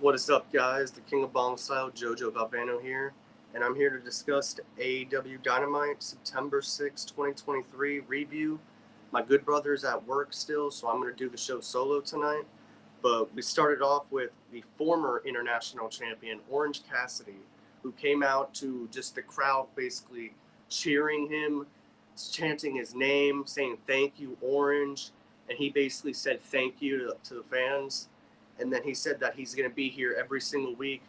What is up, guys? The King of Bong Style, Jojo Galvano here, and I'm here to discuss AEW Dynamite September 6, 2023 review. My good brother's at work still, so I'm going to do the show solo tonight. But we started off with the former international champion, Orange Cassidy, who came out to just the crowd basically cheering him, chanting his name, saying thank you, Orange. And he basically said thank you to the fans. And then he said that he's going to be here every single week.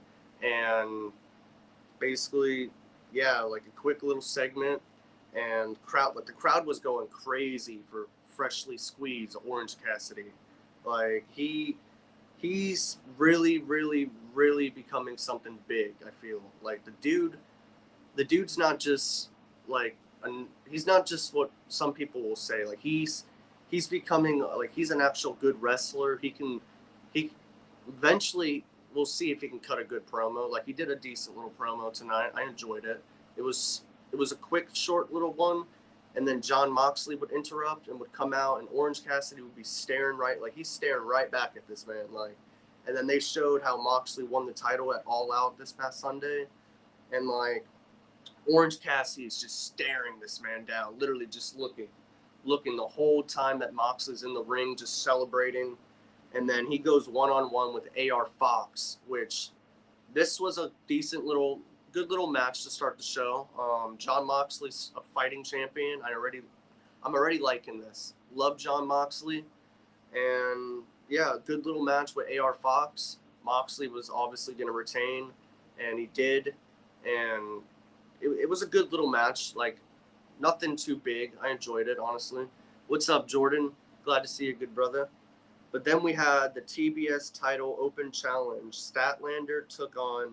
And basically, yeah, like a quick little segment. And the crowd was going crazy for freshly squeezed Orange Cassidy. Like he's really, really, really becoming something big. I feel like the dude's not just like he's not just what some people will say. Like he's becoming like he's an actual good wrestler. He eventually we'll see if he can cut a good promo. Like he did a decent little promo tonight. I enjoyed it. It was a quick, short little one, and then Jon Moxley would interrupt and would come out, and Orange Cassidy would be staring he's staring right back at this man. Like, and then they showed how Moxley won the title at All Out this past Sunday, and like Orange Cassidy is just staring this man down, literally just looking the whole time that Moxley's in the ring, just celebrating. And then he goes one-on-one with AR Fox, which this was a good little match to start the show. Jon Moxley's a fighting champion. I'm already liking this. Love Jon Moxley. And yeah, good little match with AR Fox. Moxley was obviously going to retain, and he did. And it was a good little match. Like, nothing too big. I enjoyed it, honestly. What's up, Jordan? Glad to see you, good brother. But then we had the TBS title open challenge. Statlander took on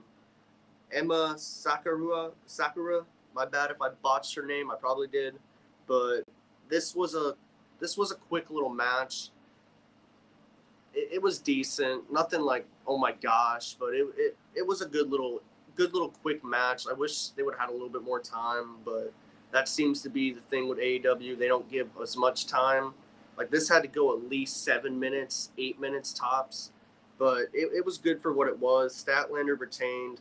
Emma Sakura. My bad if I botched her name. I probably did. But this was a quick little match. It was decent. Nothing like, oh my gosh, but it was a good little quick match. I wish they would have had a little bit more time, but that seems to be the thing with AEW. They don't give as much time. Like, this had to go at least 7 minutes, 8 minutes tops. But it was good for what it was. Statlander retained.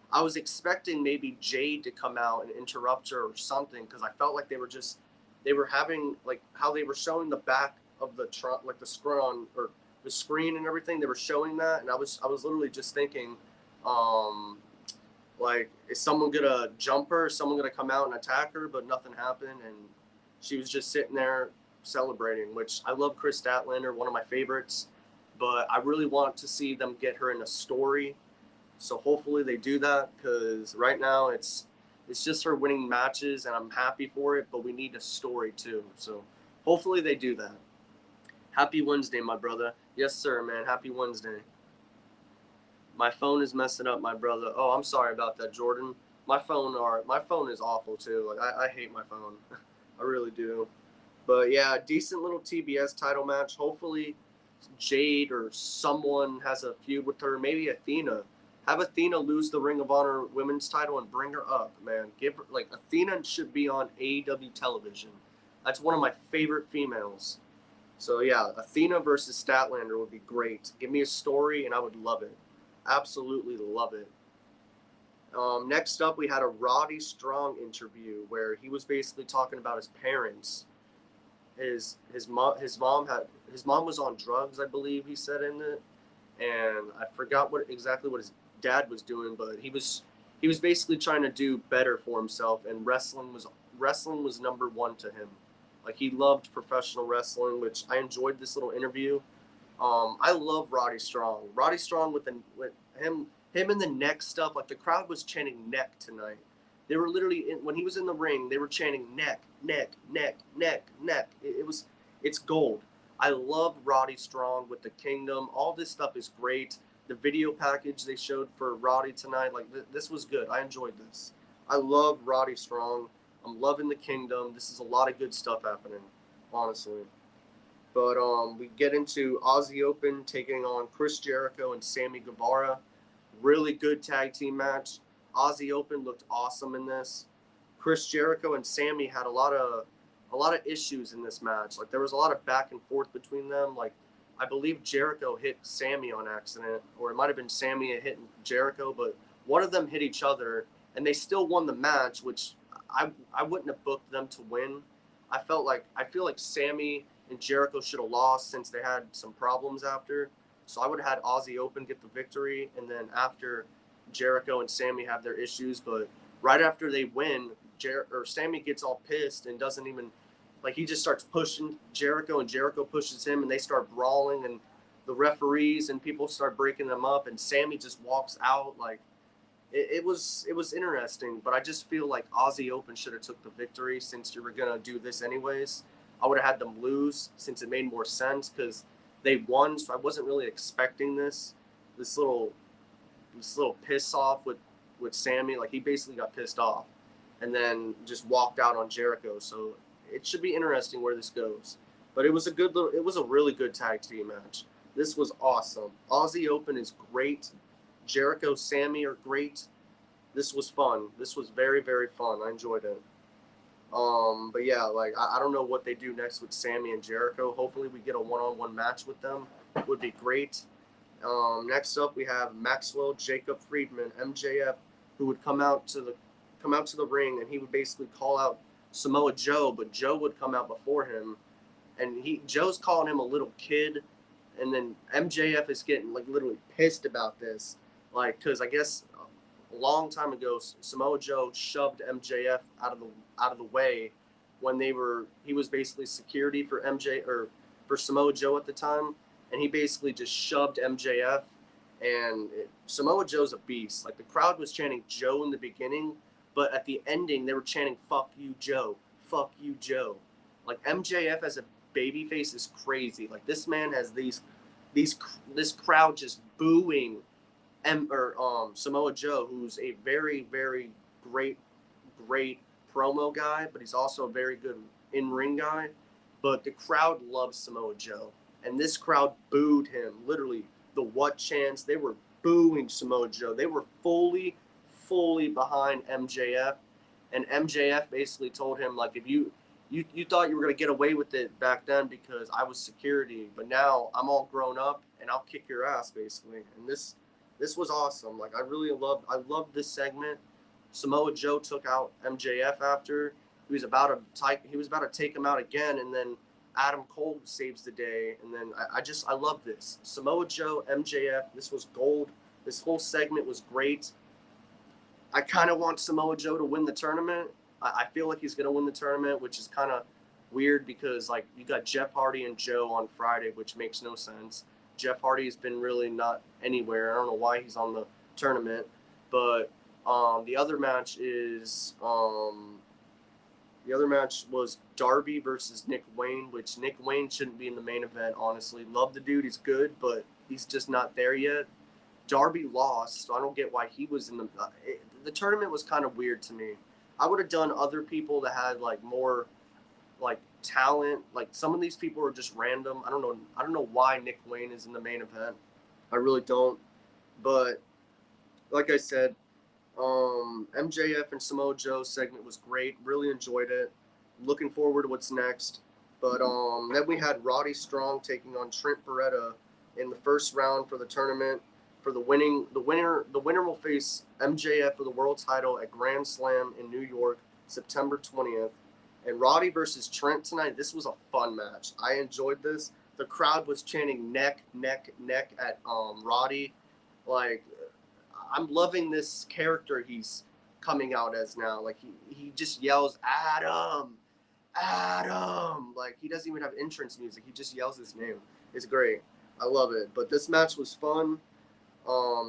I was expecting maybe Jade to come out and interrupt her or something, because I felt like they were having, like, how they were showing the back of the truck, like the screen or the screen and everything. They were showing that, and I was literally just thinking, like, is someone gonna jump her? Is someone gonna come out and attack her? But nothing happened, and she was just sitting there celebrating, which I love Chris Statlander, one of my favorites, but I really want to see them get her in a story. So hopefully they do that, because right now it's just her winning matches, and I'm happy for it, but we need a story too. So hopefully they do that. Happy Wednesday, my brother. Yes, sir, man. Happy Wednesday. My phone is messing up, my brother. Oh, I'm sorry about that, Jordan. My phone is awful too. Like, I hate my phone. I really do. But yeah, decent little TBS title match. Hopefully Jade or someone has a feud with her. Maybe Athena. Have Athena lose the Ring of Honor women's title and bring her up, man. Give her, like, Athena should be on AEW television. That's one of my favorite females. So yeah, Athena versus Statlander would be great. Give me a story and I would love it. Absolutely love it. Next up, we had a Roddy Strong interview where he was basically talking about his parents. His mom was on drugs, I believe he said in it, and I forgot exactly what his dad was doing, but he was basically trying to do better for himself, and wrestling was number one to him. Like, he loved professional wrestling, which I enjoyed this little interview. I love Roddy Strong. Roddy Strong with him and the neck stuff. Like, the crowd was chanting neck tonight. They were literally, when he was in the ring, they were chanting neck, neck, neck, neck, neck. It's gold. I love Roddy Strong with the Kingdom. All this stuff is great. The video package they showed for Roddy tonight, like, this was good. I enjoyed this. I love Roddy Strong. I'm loving the Kingdom. This is a lot of good stuff happening, honestly. But we get into Aussie Open taking on Chris Jericho and Sammy Guevara. Really good tag team match. Aussie Open looked awesome in this. Chris Jericho and Sammy had a lot of a lot of issues in this match. Like there was a lot of back and forth between them. Like I believe Jericho hit Sammy on accident, or it might have been Sammy hitting Jericho, but one of them hit each other, and they still won the match, which I wouldn't have booked them to win. I feel like Sammy and Jericho should have lost since they had some problems after. So I would have had Aussie Open get the victory, and then after Jericho and Sammy have their issues, but right after they win, Sammy gets all pissed and doesn't even like he just starts pushing Jericho and Jericho pushes him and they start brawling and the referees and people start breaking them up and Sammy just walks out like it was interesting, but I just feel like Aussie Open should have took the victory since you were gonna do this anyways. I would have had them lose since it made more sense because they won, so I wasn't really expecting this little piss off with Sammy. Like he basically got pissed off and then just walked out on Jericho. So it should be interesting where this goes. But it was a really good tag team match. This was awesome. Aussie Open is great. Jericho, Sammy are great. This was fun. This was very, very fun. I enjoyed it. But yeah, like I don't know what they do next with Sammy and Jericho. Hopefully we get a one-on-one match with them. Would be great. Next up we have Maxwell Jacob Friedman, MJF, who would come out to the ring and he would basically call out Samoa Joe, but Joe would come out before him, and Joe's calling him a little kid, and then MJF is getting like literally pissed about this, like because I guess a long time ago Samoa Joe shoved MJF out of the way when he was basically security for for Samoa Joe at the time, and he basically just shoved MJF, and Samoa Joe's a beast. Like the crowd was chanting Joe in the beginning, but at the ending they were chanting "Fuck you, Joe! Fuck you, Joe!" Like MJF as a babyface is crazy. Like this man has this crowd just booing Samoa Joe, who's a very, very great promo guy, but he's also a very good in-ring guy. But the crowd loves Samoa Joe, and this crowd booed him. Literally, the what chants, they were booing Samoa Joe. They were fully behind MJF, and MJF basically told him like, if you thought you were gonna get away with it back then because I was security, but now I'm all grown up and I'll kick your ass basically. And this was awesome. Like I loved this segment. Samoa Joe took out MJF after he was about to take him out again, and then Adam Cole saves the day, and then I love this. Samoa Joe, MJF, this was gold. This whole segment was great. I kind of want Samoa Joe to win the tournament. I feel like he's going to win the tournament, which is kind of weird because like you got Jeff Hardy and Joe on Friday, which makes no sense. Jeff Hardy has been really not anywhere. I don't know why he's on the tournament, but the other match was Darby versus Nick Wayne, which Nick Wayne shouldn't be in the main event, honestly. Love the dude, he's good, but he's just not there yet. Darby lost, so I don't get why he was in the tournament was kind of weird to me. I would have done other people that had like more like talent. Like some of these people are just random. I don't know why Nick Wayne is in the main event. I really don't. But like I said, MJF and Samoa Joe segment was great. Really enjoyed it. Looking forward to what's next. But then we had Roddy Strong taking on Trent Beretta in the first round for the tournament. For the winner will face MJF for the world title at Grand Slam in New York, September 20th. And Roddy versus Trent tonight. This was a fun match. I enjoyed this. The crowd was chanting neck at Roddy. Like I'm loving this character he's coming out as now. Like he just yells Adam. Like he doesn't even have entrance music. He just yells his name. It's great. I love it. But this match was fun.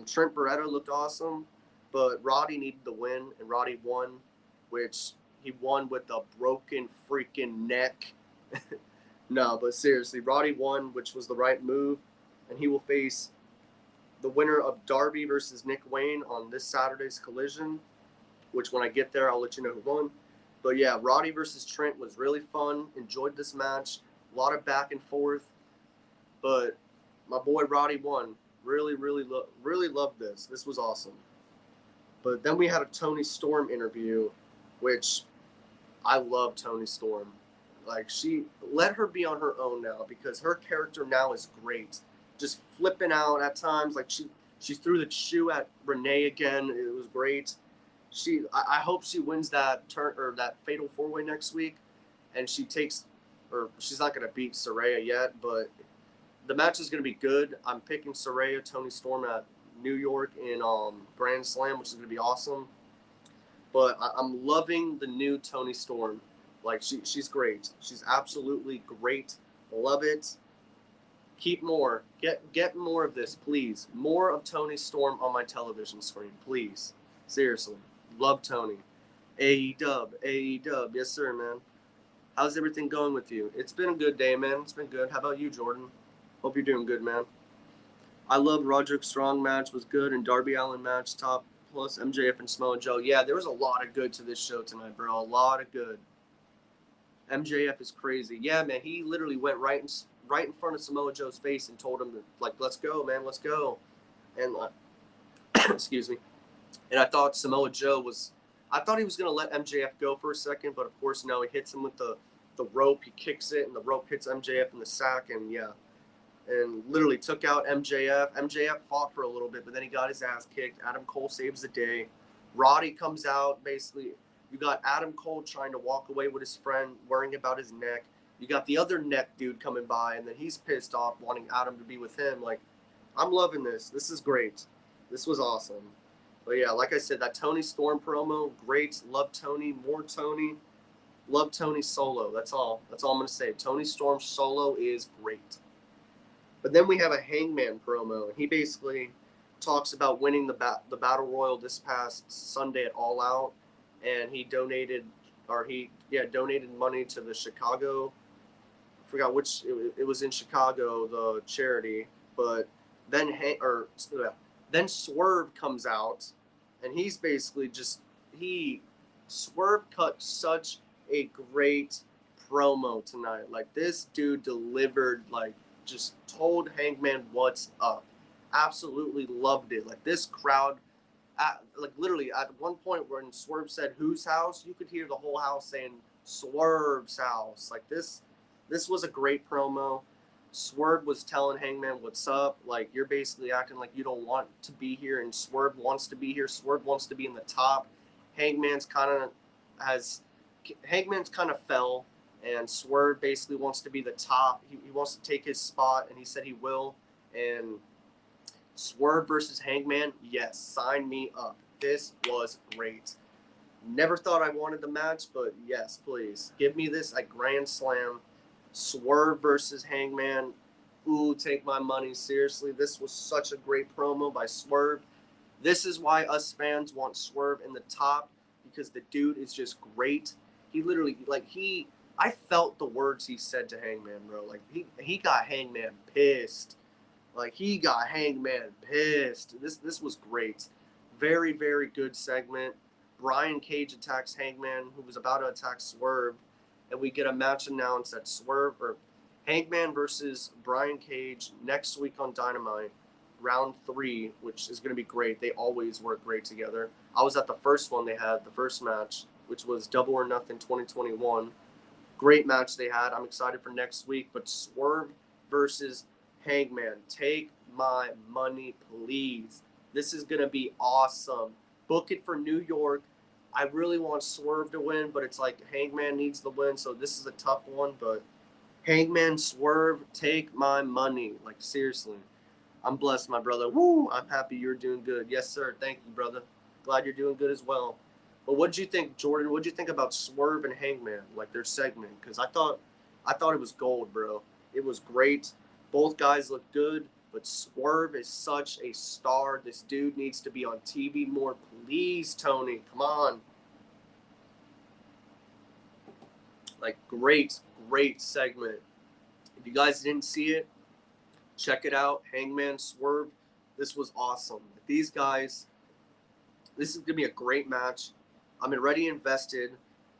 Trent Beretta looked awesome, but Roddy needed the win, and Roddy won, which he won with a broken freaking neck. No, but seriously, Roddy won, which was the right move, and he will face the winner of Darby versus Nick Wayne on this Saturday's Collision, which when I get there, I'll let you know who won. But yeah, Roddy versus Trent was really fun. Enjoyed this match. A lot of back and forth, but my boy Roddy won. Really loved this. This was awesome. But then we had a Tony Storm interview, which I love Tony Storm. Like, let her be on her own now, because her character now is great. Just flipping out at times. Like, she threw the shoe at Renee again. It was great. I hope she wins that turn, or that fatal 4-way next week, and she takes, or she's not gonna beat Saraya yet, but the match is gonna be good. I'm picking Saraya, Toni Storm at New York in Grand Slam, which is gonna be awesome. But I'm loving the new Toni Storm. Like, she's great. She's absolutely great. Love it. Keep more. Get more of this, please. More of Toni Storm on my television screen, please. Seriously. Love Toni. AEW. Yes, sir, man. How's everything going with you? It's been a good day, man. It's been good. How about you, Jordan? Hope you're doing good, man. I love Roderick Strong match was good, and Darby Allin match top, plus MJF and Samoa Joe. Yeah, there was a lot of good to this show tonight, bro. A lot of good. MJF is crazy. Yeah, man, he literally went right in front of Samoa Joe's face and told him, like, let's go, man, let's go. And excuse me. And I thought he was going to let MJF go for a second, but of course, no, he hits him with the rope. He kicks it, and the rope hits MJF in the sack, and yeah. And literally took out MJF. MJF fought for a little bit, but then he got his ass kicked. Adam Cole saves the day. Roddy comes out. Basically, you got Adam Cole trying to walk away with his friend, worrying about his neck. You got the other neck dude coming by, and then he's pissed off, wanting Adam to be with him. Like, I'm loving this. This is great. This was awesome. But yeah, like I said, that Toni Storm promo, great. Love Toni. More Toni. Love Toni solo. That's all. That's all I'm going to say. Toni Storm solo is great. But then we have a Hangman promo, and he basically talks about winning the Battle Royal this past Sunday at All Out, and he donated money to the Chicago. I forgot which it was in Chicago, the charity. But then then Swerve comes out, and he's basically Swerve cut such a great promo tonight. Like, this dude delivered, like, just told Hangman what's up. Absolutely loved it. Like, this crowd, literally at one point when Swerve said whose house, you could hear the whole house saying Swerve's house. Like, this was a great promo. Swerve was telling Hangman what's up. Like, you're basically acting like you don't want to be here, and Swerve wants to be here. Swerve wants to be in the top. Hangman's kind of fell. And Swerve basically wants to be the top. He wants to take his spot, and he said he will. And Swerve versus Hangman, yes, sign me up. This was great. Never thought I wanted the match, but yes, please. Give me this at Grand Slam. Swerve versus Hangman. Ooh, take my money. Seriously, this was such a great promo by Swerve. This is why us fans want Swerve in the top, because the dude is just great. He literally, I felt the words he said to Hangman, bro. Like, he got Hangman pissed. Like, he got Hangman pissed. This was great. Very, very good segment. Brian Cage attacks Hangman, who was about to attack Swerve. And we get a match announced at Hangman versus Brian Cage next week on Dynamite, round 3, which is going to be great. They always work great together. I was at the first one they had, the first match, which was Double or Nothing 2021. Great match they had. I'm excited for next week. But Swerve versus Hangman. Take my money, please. This is going to be awesome. Book it for New York. I really want Swerve to win, but it's like Hangman needs the win, so this is a tough one. But Hangman, Swerve, take my money. Like, seriously. I'm blessed, my brother. Woo! I'm happy you're doing good. Yes, sir. Thank you, brother. Glad you're doing good as well. But what'd you think, Jordan? What'd you think about Swerve and Hangman, like their segment? Because I thought it was gold, bro. It was great. Both guys look good, but Swerve is such a star. This dude needs to be on TV more. Please, Tony. Come on. Like, great segment. If you guys didn't see it, check it out. Hangman, Swerve. This was awesome. These guys, this is going to be a great match. I'm already invested.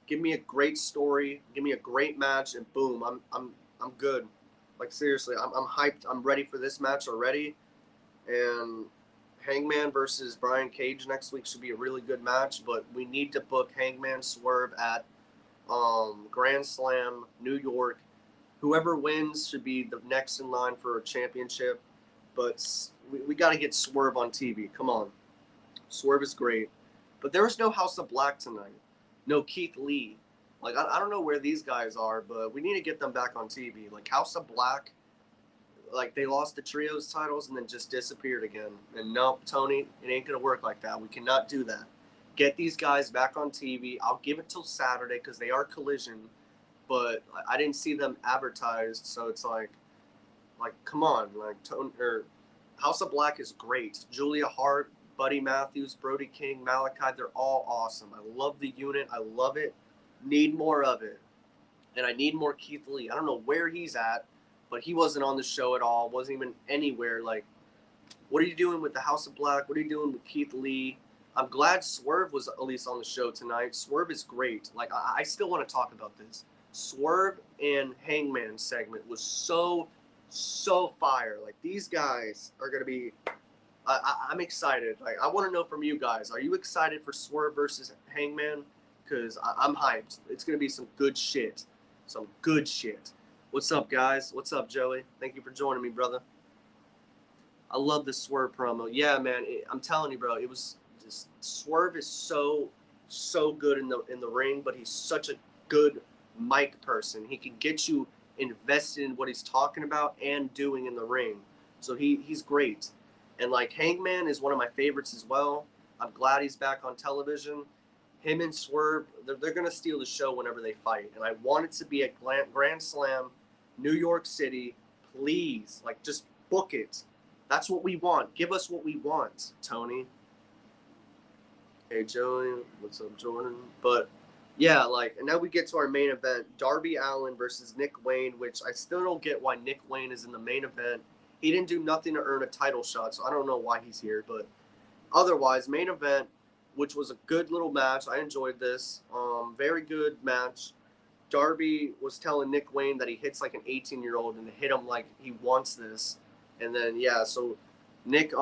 Give me a great story. Give me a great match, and boom, I'm good. Like, seriously, I'm hyped. I'm ready for this match already. And Hangman versus Brian Cage next week should be a really good match. But we need to book Hangman Swerve at Grand Slam, New York. Whoever wins should be the next in line for a championship. But we got to get Swerve on TV. Come on. Swerve is great. But there was no House of Black tonight. No Keith Lee. Like, I don't know where these guys are, but we need to get them back on TV. Like, House of Black, like, they lost the trios titles and then just disappeared again. And no, Tony, it ain't going to work like that. We cannot do that. Get these guys back on TV. I'll give it till Saturday because they are Collision. But I didn't see them advertised, so it's like, come on. Like, House of Black is great. Julia Hart, Buddy Matthews, Brody King, Malachi, they're all awesome. I love the unit. I love it. Need more of it. And I need more Keith Lee. I don't know where he's at, but he wasn't on the show at all. Wasn't even anywhere. Like, what are you doing with the House of Black? What are you doing with Keith Lee? I'm glad Swerve was at least on the show tonight. Swerve is great. Like, I still want to talk about this. Swerve and Hangman segment was so fire. Like, these guys are going to be... I'm excited. Like, I want to know from you guys. Are you excited for Swerve versus Hangman? Because I'm hyped. It's going to be some good shit. Some good shit. What's up, guys? What's up, Joey? Thank you for joining me, brother. I love the Swerve promo. Yeah, man. I'm telling you, bro. It was just... Swerve is so good in the ring, but he's such a good mic person. He can get you invested in what he's talking about and doing in the ring. So he's great. And, like, Hangman is one of my favorites as well. I'm glad he's back on television. Him and Swerve, they're going to steal the show whenever they fight. And I want it to be at Grand Slam, New York City. Please, like, just book it. That's what we want. Give us what we want, Tony. Hey, Joey. What's up, Jordan? But, yeah, like, and now we get to our main event, Darby Allin versus Nick Wayne, which I still don't get why Nick Wayne is in the main event. He didn't do nothing to earn a title shot, so I don't know why he's here. But otherwise, main event, which was a good little match. I enjoyed this. Very good match. Darby was telling Nick Wayne that he hits like an 18-year-old and hit him like he wants this. And then, yeah, so Nick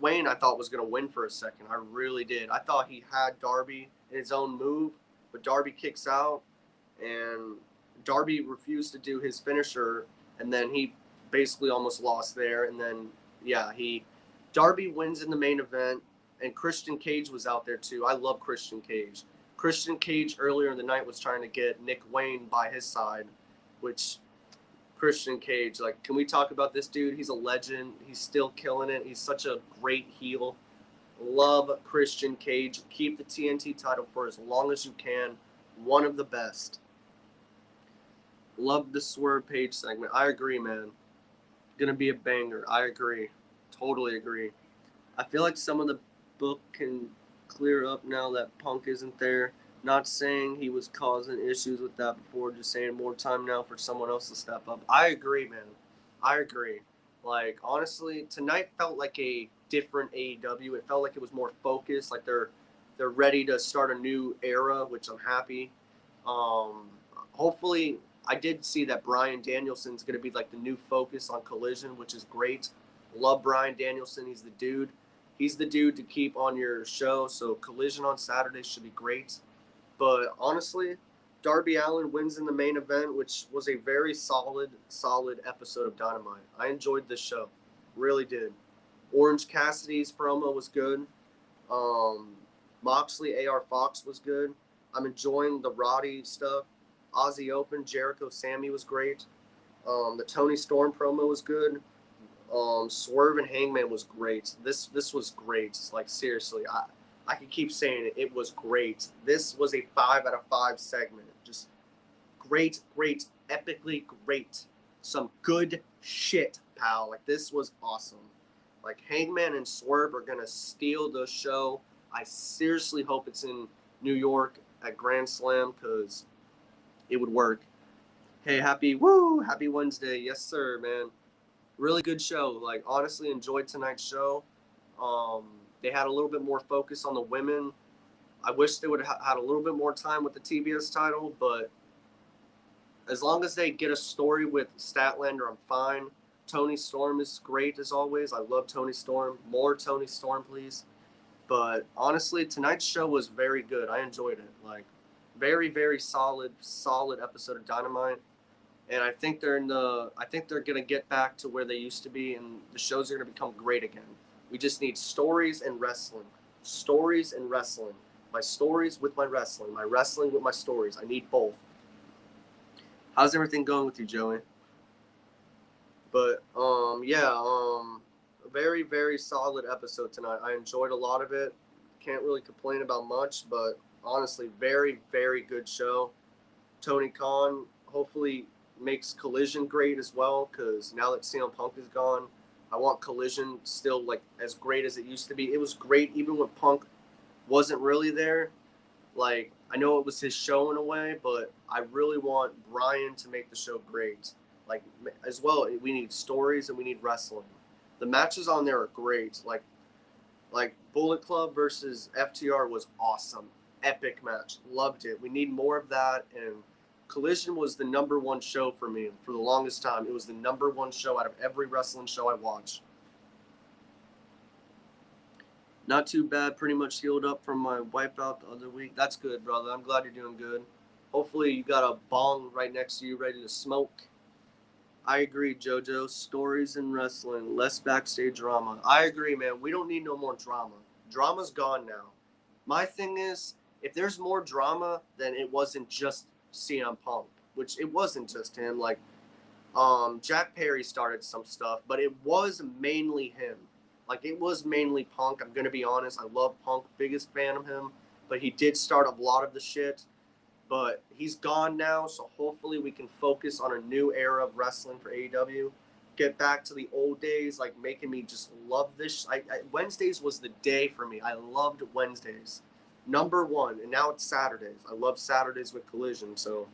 Wayne I thought was going to win for a second. I really did. I thought he had Darby in his own move, but Darby kicks out, and Darby refused to do his finisher, and then he basically almost lost there. And then, yeah, Darby wins in the main event, and Christian Cage was out there too. I love Christian Cage. Christian Cage earlier in the night was trying to get Nick Wayne by his side, which Christian Cage, like, can we talk about this dude? He's a legend. He's still killing it. He's such a great heel. Love Christian Cage. Keep the TNT title for as long as you can. One of the best. Love the Swerve Page segment. I agree, man. Gonna be a banger. I agree. Totally agree. I feel like some of the book can clear up now that Punk isn't there. Not saying he was causing issues with that before, just saying more time now for someone else to step up. I agree, man. I agree. Like, honestly, tonight felt like a different AEW. It felt like it was more focused, like they're ready to start a new era, which I'm happy. Hopefully, I did see that Bryan Danielson's going to be like the new focus on Collision, which is great. Love Bryan Danielson. He's the dude. He's the dude to keep on your show. So Collision on Saturday should be great. But honestly, Darby Allin wins in the main event, which was a very solid episode of Dynamite. I enjoyed this show. Really did. Orange Cassidy's promo was good. Moxley, AR Fox was good. I'm enjoying the Roddy stuff. Aussie Open, Jericho, Sammy was great. The Tony Storm promo was good. Swerve and Hangman was great. This was great. Like, seriously, I can keep saying it. It was great. This was a 5 out of 5 segment. Just great, epically great. Some good shit, pal. Like, this was awesome. Like, Hangman and Swerve are gonna steal the show. I seriously hope it's in New York at Grand Slam, because it would work. Hey, happy Wednesday. Yes, sir, man. Really good show. Like, honestly, enjoyed tonight's show. They had a little bit more focus on the women. I wish they would have had a little bit more time with the TBS title, but as long as they get a story with Statlander, I'm fine. Tony Storm is great as always. I love Tony Storm. More Tony Storm, please. But honestly, tonight's show was very good. I enjoyed it. Like, Very, very solid episode of Dynamite. And I think they're gonna get back to where they used to be, and the shows are gonna become great again. We just need stories and wrestling. Stories and wrestling. My stories with my wrestling. My wrestling with my stories. I need both. How's everything going with you, Joey? But a very, very solid episode tonight. I enjoyed a lot of it. Can't really complain about much, but honestly, very, very good show. Tony Khan hopefully makes Collision great as well, because now that CM Punk is gone, I want Collision still like as great as it used to be. It was great even when Punk wasn't really there. Like, I know it was his show in a way, but I really want Brian to make the show great. Like, as well, we need stories and we need wrestling. The matches on there are great. Like Bullet Club versus FTR was awesome. Epic match. Loved it. We need more of that. And Collision was the number one show for me for the longest time. It was the number one show out of every wrestling show I watched. Not too bad. Pretty much healed up from my wipeout the other week. That's good, brother. I'm glad you're doing good. Hopefully you got a bong right next to you ready to smoke. I agree, JoJo. Stories in wrestling. Less backstage drama. I agree, man. We don't need no more drama. Drama's gone now. My thing is, if there's more drama, then it wasn't just CM Punk. Which it wasn't just him. Like, Jack Perry started some stuff, but it was mainly him. Like, it was mainly Punk. I'm going to be honest. I love Punk. Biggest fan of him. But he did start a lot of the shit. But he's gone now, so hopefully we can focus on a new era of wrestling for AEW. Get back to the old days, like making me just love this. Wednesdays was the day for me. I loved Wednesdays. Number one. And now it's Saturdays. I love Saturdays with Collision. So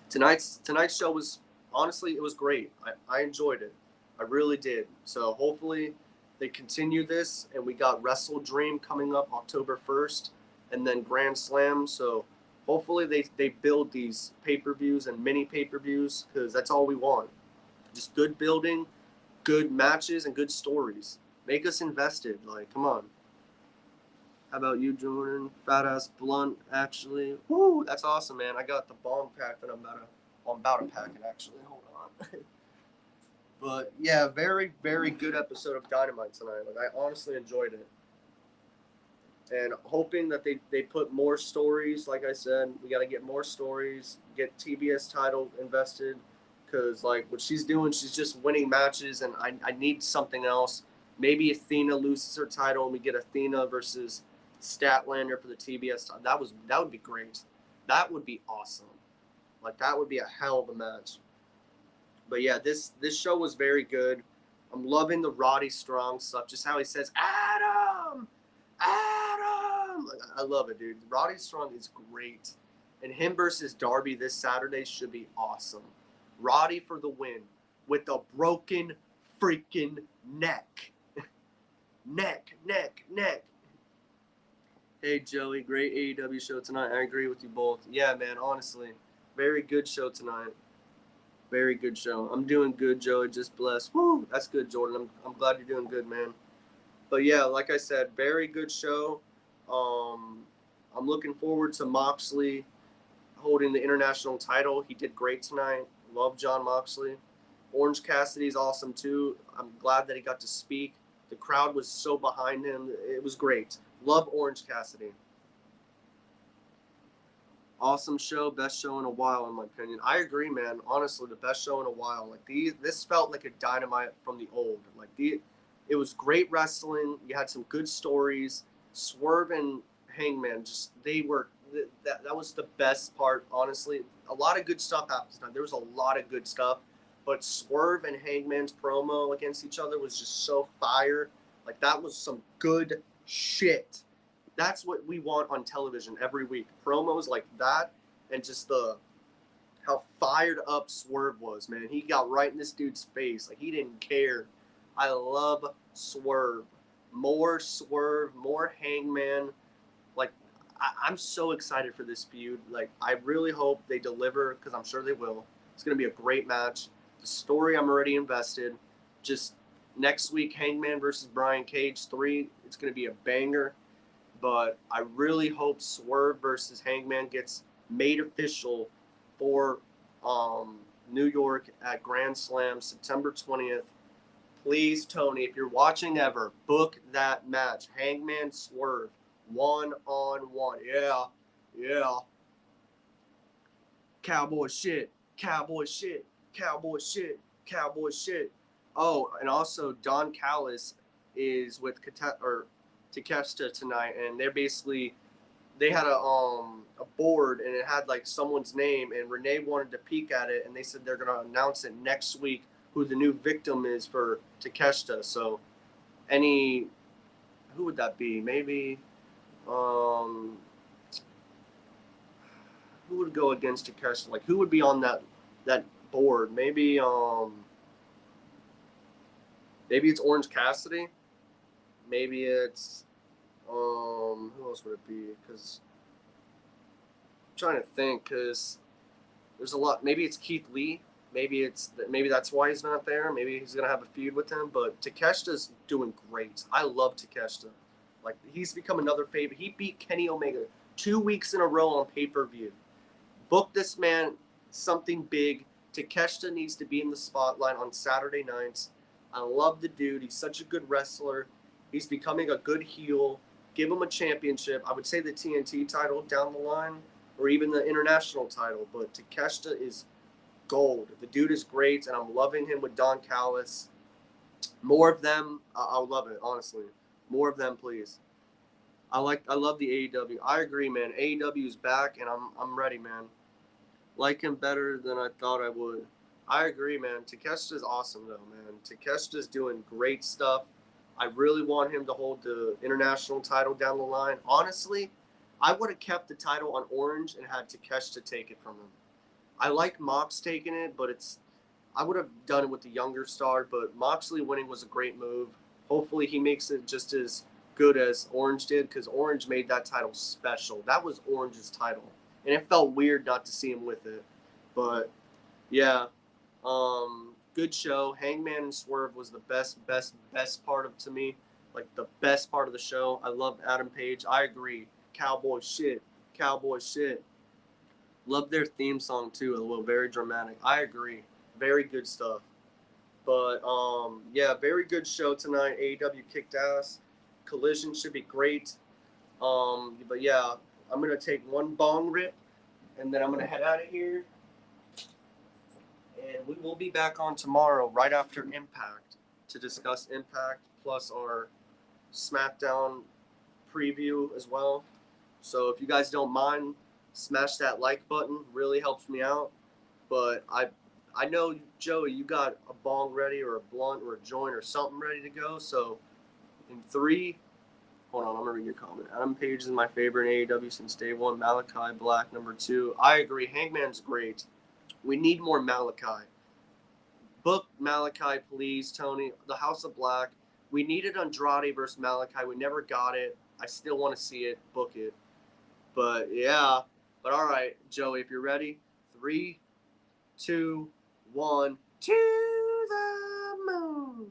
tonight's show was, honestly, it was great. I enjoyed it. I really did. So hopefully they continue this, and we got Wrestle Dream coming up October 1st, and then Grand Slam. So hopefully they build these pay-per-views and mini pay-per-views, because that's all we want. Just good building, good matches, and good stories. Make us invested. Like, come on. How about you, Jordan? Fat ass blunt, actually. Woo, that's awesome, man. I got the bong pack that I'm about to pack it, actually. Hold on. But yeah, very, very good episode of Dynamite tonight. Like, I honestly enjoyed it. And hoping that they put more stories. Like I said, we got to get more stories, get TBS title invested, because like what she's doing, she's just winning matches, and I need something else. Maybe Athena loses her title and we get Athena versus Statlander for the TBS title. That would be great. That would be awesome. Like, that would be a hell of a match. But yeah, this show was very good. I'm loving the Roddy Strong stuff. Just how he says, Adam! Adam! I love it, dude. Roddy Strong is great. And him versus Darby this Saturday should be awesome. Roddy for the win with a broken freaking neck. neck. Hey, Joey, great AEW show tonight. I agree with you both. Yeah, man, honestly, very good show tonight. Very good show. I'm doing good, Joey. Just blessed. Woo! That's good, Jordan. I'm glad you're doing good, man. But yeah, like I said, very good show. I'm looking forward to Moxley holding the international title. He did great tonight. Love John Moxley. Orange Cassidy's awesome too. I'm glad that he got to speak. The crowd was so behind him. It was great. Love Orange Cassidy. Awesome show, best show in a while, in my opinion. I agree, man. Honestly, the best show in a while. Like, this felt like a Dynamite from the old. Like, it was great wrestling. You had some good stories. Swerve and Hangman, that was the best part. Honestly, a lot of good stuff happened tonight. There was a lot of good stuff, but Swerve and Hangman's promo against each other was just so fire. Like, that was some good shit. That's what we want on television every week. Promos like that, and just how fired up Swerve was, man. He got right in this dude's face. Like, he didn't care. I love Swerve. More Swerve, more Hangman. Like, I'm so excited for this feud. Like, I really hope they deliver, because I'm sure they will. It's going to be a great match. The story, I'm already invested. Just next week, Hangman versus Brian Cage 3. It's going to be a banger. but I really hope Swerve versus Hangman gets made official for New York at Grand Slam September 20th. Please, Tony, if you're watching ever, book that match. Hangman Swerve, 1-on-1. Yeah, yeah. Cowboy shit, cowboy shit, cowboy shit, cowboy shit. Oh, and also Don Callis is with Takeshita tonight, and they had a board and it had like someone's name, and Renee wanted to peek at it, and they said they're gonna announce it next week who the new victim is for Takeshita. So who would that be? Maybe who would go against Takeshita? Like who would be on that board? Maybe it's Orange Cassidy. Maybe it's who else would it be? Because I'm trying to think. Because there's a lot. Maybe it's Keith Lee. Maybe that's why he's not there. Maybe he's gonna have a feud with him. But Takeshita's doing great. I love Takeshita. Like he's become another favorite. He beat Kenny Omega 2 weeks in a row on pay-per-view. Book this man something big. Takeshita needs to be in the spotlight on Saturday nights. I love the dude. He's such a good wrestler. He's becoming a good heel. Give him a championship. I would say the TNT title down the line, or even the international title. But Takeshita is gold. The dude is great, and I'm loving him with Don Callis. More of them. I'll love it, honestly. More of them, please. I love the AEW. I agree, man. AEW is back, and I'm ready, man. Like him better than I thought I would. I agree, man. Takeshita's awesome, though, man. Takeshita's doing great stuff. I really want him to hold the international title down the line. Honestly, I would have kept the title on Orange and had Takeshita take it from him. I like Mox taking it, but I would have done it with the younger star, but Moxley winning was a great move. Hopefully he makes it just as good as Orange did, because Orange made that title special. That was Orange's title, and it felt weird not to see him with it. But, yeah, good show. Hangman and Swerve was the best part of, to me, like the best part of the show. I loved Adam Page. I agree. Cowboy shit. Cowboy shit. Love their theme song too, a little very dramatic. I agree. Very good stuff. But yeah, very good show tonight. AEW kicked ass. Collision should be great. But yeah, I'm gonna take one bong rip, and then I'm gonna head out of here. And we will be back on tomorrow, right after Impact, to discuss Impact plus our SmackDown preview as well. So if you guys don't mind, smash that like button. Really helps me out. But I know, Joey, you got a bong ready or a blunt or a joint or something ready to go. So in 3, hold on, I'm going to read your comment. Adam Page is my favorite in AEW since day one. Malachi Black, number 2. I agree. Hangman's great. We need more Malachi. Book Malachi, please, Tony. The House of Black. We needed Andrade versus Malachi. We never got it. I still want to see it. Book it. But, yeah. But, all right, Joey, if you're ready. 3, 2, 1. To the moon.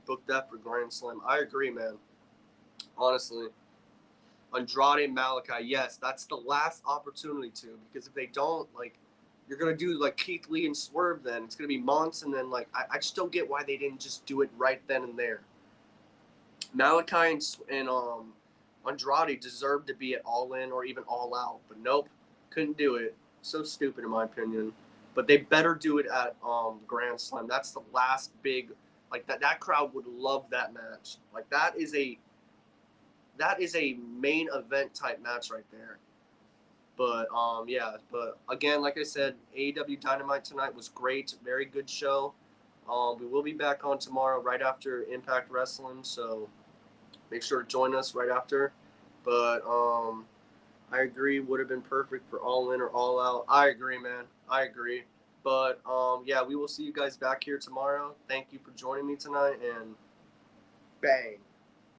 Book that for Grand Slam. I agree, man. Honestly. Andrade Malachi, yes, that's the last opportunity to, because if they don't, like, you're gonna do like Keith Lee and Swerve. Then it's gonna be months, and then like I just don't get why they didn't just do it right then and there. Malachi and Andrade deserved to be at All In or even All Out, but nope, couldn't do it. So stupid in my opinion. But they better do it at Grand Slam. That's the last big, like that crowd would love that match. Like that is a main event type match right there. But yeah, but again, like I said, AEW Dynamite tonight was great. Very good show. We will be back on tomorrow right after Impact Wrestling, so make sure to join us right after. But I agree, would have been perfect for All In or All Out. I agree, man. I agree. But yeah, we will see you guys back here tomorrow. Thank you for joining me tonight, and bang.